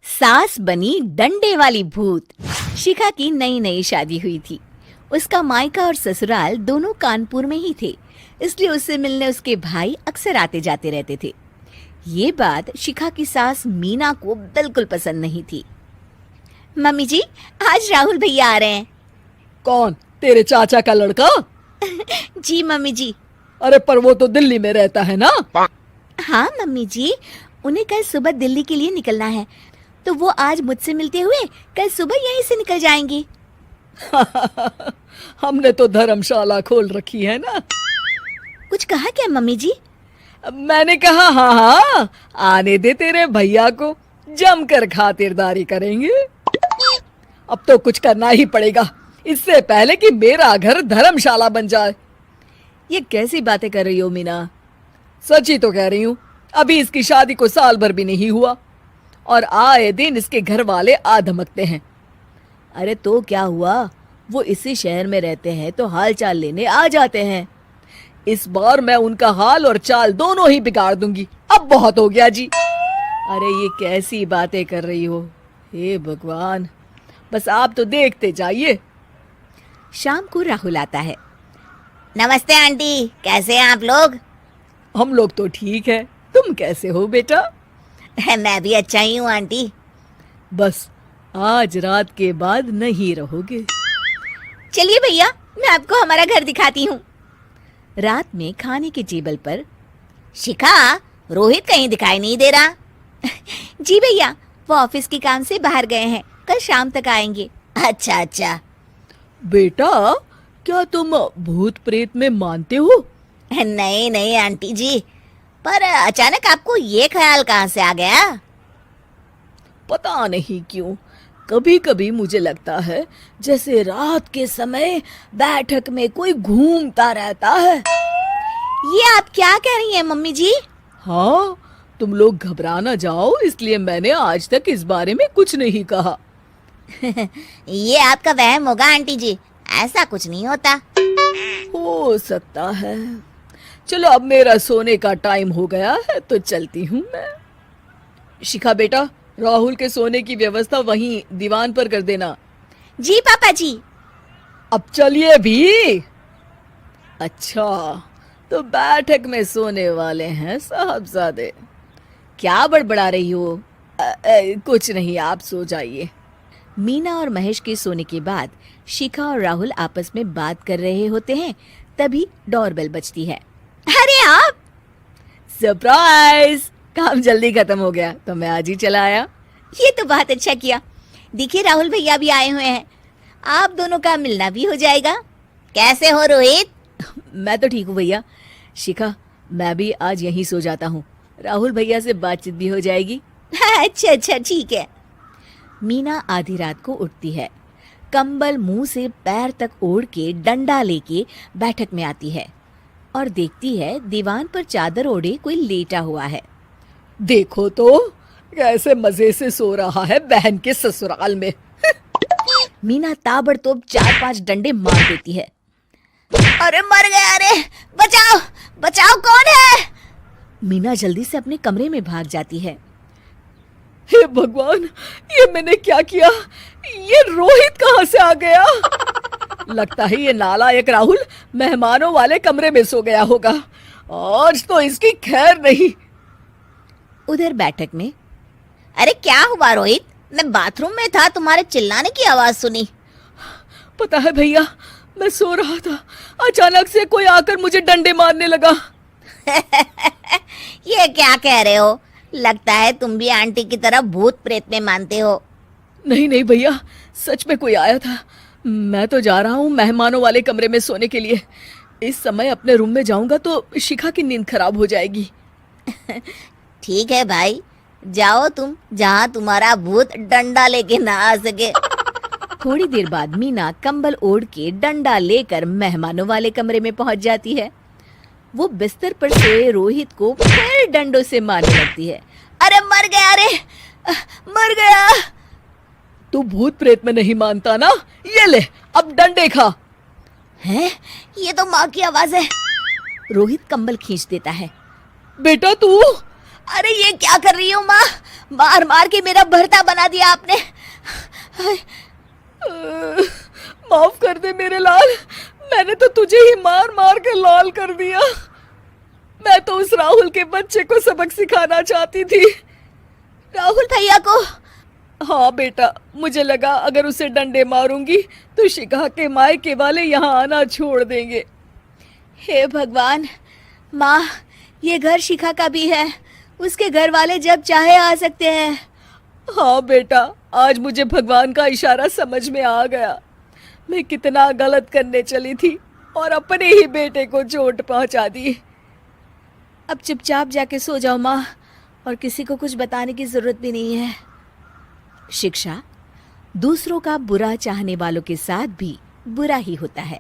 सास बनी डंडे वाली भूत। शिखा की नई नई शादी हुई थी। उसका मायका और ससुराल दोनों कानपुर में ही थे, इसलिए उससे मिलने उसके भाई अक्सर आते जाते रहते थे। ये बात शिखा की सास मीना को बिल्कुल पसंद नहीं थी। मम्मी जी, आज राहुल भैया आ रहे हैं। कौन? तेरे चाचा का लड़का? जी मम्मी जी। अरे पर वो तो दिल्ली में रहता है ना। हाँ मम्मी जी, उन्हें कल सुबह दिल्ली के लिए निकलना है, तो वो आज मुझसे मिलते हुए कल सुबह यहीं से निकल जाएंगे। हमने तो धर्मशाला खोल रखी है ना। कुछ कहा क्या मम्मी जी? मैंने कहा हाँ हाँ, आने दे तेरे भैया को, जमकर खातिरदारी करेंगे। अब तो कुछ करना ही पड़ेगा, इससे पहले कि मेरा घर धर्मशाला बन जाए। ये कैसी बातें कर रही हो मीना? सच ही तो कह रही हूँ। अभी इसकी शादी को साल भर भी नहीं हुआ और आए दिन इसके घर वाले आ धमकते हैं। अरे तो क्या हुआ, वो इसी शहर में रहते हैं तो हाल चाल लेने आ जाते हैं। इस बार मैं उनका हाल और चाल दोनों ही बिगाड़ दूंगी। अब बहुत हो गया जी। अरे ये कैसी बातें कर रही हो, हे भगवान, बस आप तो देखते जाइए। शाम को राहुल आता है। नमस्ते आंटी, कैसे हैं आप लोग? हम लोग तो ठीक है, तुम कैसे हो बेटा? मैं भी अच्छा ही हूँ आंटी। बस आज रात के बाद नहीं रहोगे। चलिए भैया, मैं आपको हमारा घर दिखाती हूँ। रात में खाने के टेबल पर शिखा, रोहित कहीं दिखाई नहीं दे रहा। जी भैया, वो ऑफिस के काम से बाहर गए हैं, कल शाम तक आएंगे। अच्छा अच्छा। बेटा, क्या तुम भूत प्रेत में मानते हो? नहीं नहीं आंटी जी, पर अचानक आपको ये ख्याल कहाँ से आ गया? पता नहीं क्यों, कभी कभी मुझे लगता है जैसे रात के समय बैठक में कोई घूमता रहता है। ये आप क्या कह रही हैं मम्मी जी? हाँ, तुम लोग घबरा ना जाओ, इसलिए मैंने आज तक इस बारे में कुछ नहीं कहा। ये आपका वहम होगा आंटी जी, ऐसा कुछ नहीं होता। हो सकता है। चलो अब मेरा सोने का टाइम हो गया है तो चलती हूँ मैं। शिखा बेटा, राहुल के सोने की व्यवस्था वहीं दीवान पर कर देना। जी पापा जी। अब चलिए भी। अच्छा, तो बैठक में सोने वाले हैं साहबजादे। क्या बड़बड़ा रही हो? कुछ नहीं, आप सो जाइए। मीना और महेश के सोने के बाद शिखा और राहुल आपस में बात कर रहे होते हैं, तभी डोरबेल बजती है। अरे आप! सरप्राइज! काम जल्दी खत्म हो गया तो मैं आज ही चला आया। ये तो बहुत अच्छा किया। देखिए राहुल भैया भी आए हुए हैं, आप दोनों का मिलना भी हो जाएगा। कैसे हो रोहित? मैं तो ठीक हूँ भैया। शिखा, मैं भी आज यहीं सो जाता हूँ, राहुल भैया से बातचीत भी हो जाएगी। अच्छा अच्छा ठीक है। मीना आधी रात को उठती है, कंबल मुंह से पैर तक ओढ़ के डंडा लेके बैठक में आती है और देखती है दीवान पर चादर ओढ़े कोई लेटा हुआ है। देखो तो कैसे मजे से सो रहा है बहन के ससुराल में। मीना ताबड़तोड़ 4-5 डंडे मार देती है। अरे मर गया, अरे बचाओ बचाओ, कौन है? मीना जल्दी से अपने कमरे में भाग जाती है। हे भगवान, ये मैंने क्या किया? ये रोहित कहाँ से आ गया? लगता है ये नालायक राहुल मेहमानों वाले कमरे में सो गया होगा। आज तो इसकी खैर नहीं। उधर बैठक में, अरे क्या हुआ रोहित? मैं बाथरूम में था, तुम्हारे चिल्लाने की आवाज सुनी। पता है भैया, मैं सो रहा था, अचानक से कोई आकर मुझे डंडे मारने लगा। ये क्या कह रहे हो? लगता है तुम भी आंटी की तरह भूत प्रेत में मानते हो। नहीं नहीं भैया, सच में कोई आया था। मैं तो जा रहा हूँ मेहमानों वाले कमरे में सोने के लिए। इस समय अपने रूम में जाऊंगा तो शिखा की नींद खराब हो जाएगी। ठीक है भाई, जाओ तुम, जहाँ तुम्हारा भूत डंडा लेके ना आ सके। थोड़ी देर बाद मीना कंबल ओढ़ के डंडा लेकर मेहमानों वाले कमरे में पहुंच जाती है। वो बिस्तर पर सोए रोहित को फिर डंडों से मारने लगती है। अरे मर गया, अरे मर गया। तू भूत प्रेत में नहीं मानता ना? ये ले, अब डंडे खा। हैं? ये तो माँ की आवाज है। रोहित कंबल खींच देता है। बेटा तू, अरे ये क्या कर रही हो माँ? मार मार के मेरा भरता बना दिया आपने। माफ कर दे मेरे लाल, मैंने तो तुझे ही मार मार के लाल कर दिया। मैं तो उस राहुल के बच्चे को सबक सिखाना चाहती थी। राहुल भैया को? हाँ बेटा, मुझे लगा अगर उसे डंडे मारूंगी तो शिखा के मायके वाले यहाँ आना छोड़ देंगे। हे भगवान, माँ ये घर शिखा का भी है, उसके घर वाले जब चाहे आ सकते हैं। हाँ बेटा, आज मुझे भगवान का इशारा समझ में आ गया। मैं कितना गलत करने चली थी और अपने ही बेटे को चोट पहुंचा दी। अब चुपचाप जाके सो जाओ माँ, और किसी को कुछ बताने की जरूरत भी नहीं है। शिक्षा दूसरों का बुरा चाहने वालों के साथ भी बुरा ही होता है।